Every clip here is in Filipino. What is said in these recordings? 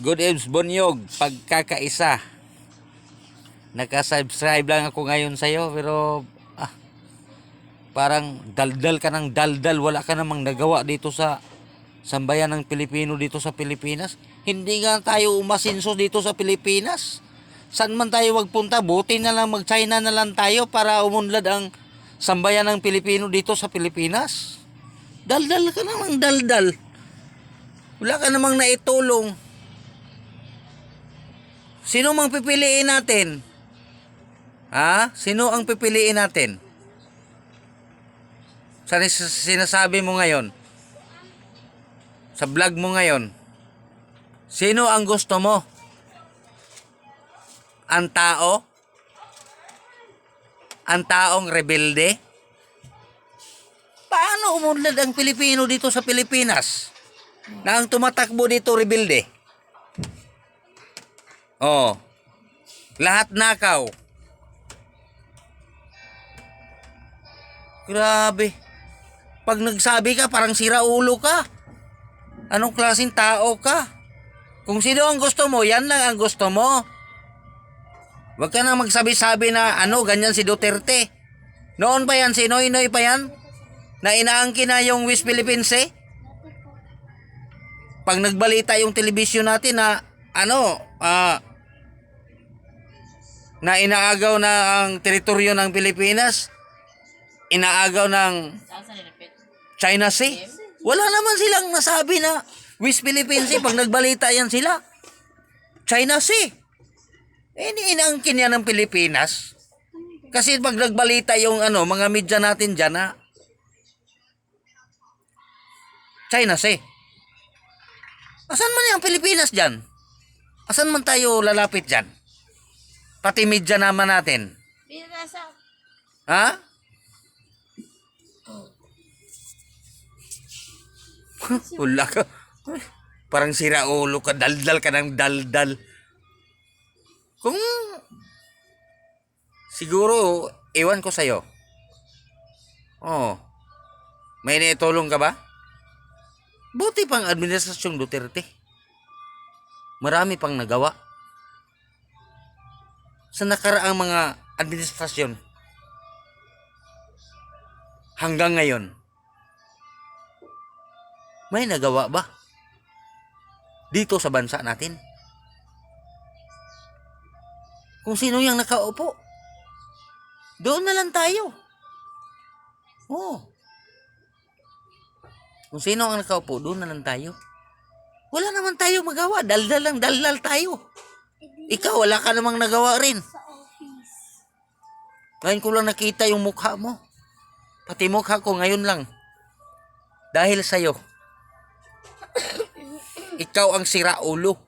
Good Eves Bonyog, pagkakaisa. Naka-subscribe lang ako ngayon sa'yo, pero parang daldal ka ng daldal. Wala ka namang nagawa dito sa sambayan ng Pilipino dito sa Pilipinas. Hindi nga tayo umasinso dito sa Pilipinas. Saan man tayo magpunta, buti na lang mag-China na lang tayo para umunlad ang sambayan ng Pilipino dito sa Pilipinas. Daldal ka namang daldal. Wala ka namang naitulong. Sino mang pipiliin natin? Ha? Sino ang pipiliin natin? Sa sinasabi mo ngayon? Sa vlog mo ngayon? Sino ang gusto mo? Ang tao? Ang taong rebelde? Paano umunlad ang Pilipino dito sa Pilipinas? Na ang tumatakbo dito rebelde? Oh. Lahat nakaw. Grabe. Pag nagsabi ka, parang sira ulo ka. Anong klaseng tao ka? Kung sino ang gusto mo, yan lang ang gusto mo. Huwag ka na magsabi-sabi na ganyan si Duterte. Noon pa yan, si Noynoy pa yan, na inaangkin na yung West Philippines eh. Pag nagbalita yung telebisyon natin na na inaagaw na ang teritoryo ng Pilipinas, inaagaw ng China Sea. Wala naman silang nasabi na West Philippines Sea. Pag nagbalita yan sila, China Sea. Inaangkin yan ng Pilipinas. Kasi pag nagbalita yung mga media natin dyan na China Sea. Asan man yung Pilipinas dyan? Asan man tayo lalapit dyan? Pati media naman natin. Ha? Wala ka. Parang sira ulo ka. Daldal ka ng daldal. Kung siguro, iwan ko sa'yo. Oh. May naitulong ka ba? Buti pang administrasyong Duterte. Marami pang nagawa. Sa nakaraang mga administrasyon. Hanggang ngayon. May nagawa ba? Dito sa bansa natin. Kung sino yung nakaupo, doon na lang tayo. Oh. Kung sino ang nakaupo, doon na lang tayo. Wala naman tayo magawa. Daldal lang, daldal tayo. Ikaw, wala ka namang nagawa rin. Ngayon ko lang nakita yung mukha mo. Pati mukha ko ngayon lang. Dahil sa'yo. Ikaw ang sira ulo.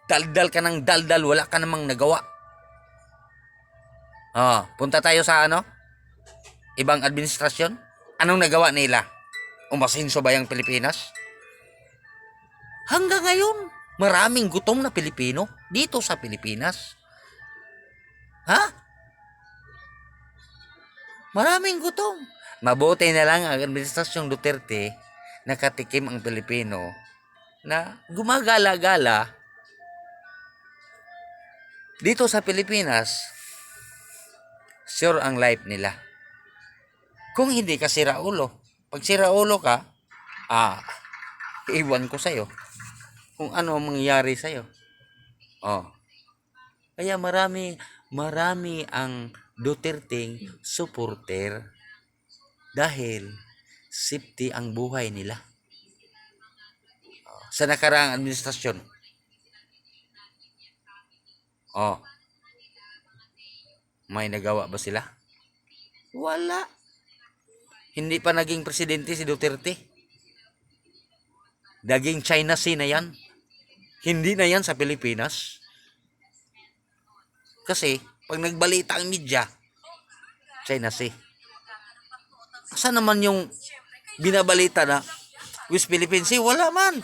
Daldal ka ng daldal, wala ka namang nagawa. Punta tayo sa ibang administrasyon. Anong nagawa nila? Umasinso ba yung Pilipinas? Hanggang ngayon, maraming gutom na Pilipino dito sa Pilipinas. Ha? Maraming gutom. Mabuti na lang ang administrasyong Duterte nakatikim ang Pilipino na gumagala-gala dito sa Pilipinas. Sure ang life nila. Kung hindi ka sira ulo. Pag sira ulo ka, iwan ko sa'yo kung ano ang mangyayari sa'yo. Kaya marami ang Duterteng supporter dahil safety ang buhay nila. Sa nakaraang administrasyon. May nagawa ba sila? Wala. Hindi pa naging presidente si Duterte. Naging China Sea na yan. Hindi na yan sa Pilipinas. Kasi, pag nagbalita ang media, China Sea. Saan naman yung binabalita na West Philippines Sea? Wala man.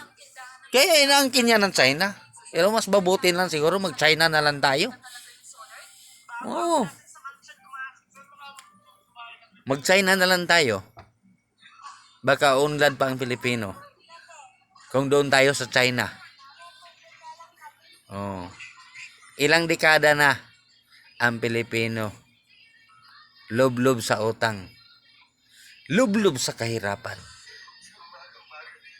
Kaya inaangkin yan ng China. Pero mas mabuti lang siguro mag-China na lang tayo. Mag-China na lang tayo. Baka unlad pa ang Pilipino. Kung doon tayo sa China. Oh. Ilang dekada na ang Pilipino lublob sa utang. Lublob sa kahirapan.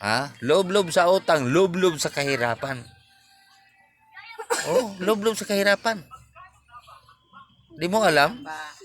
Ha? Lublob sa utang, lublob sa kahirapan. Oh, lublob sa kahirapan. Di mo alam?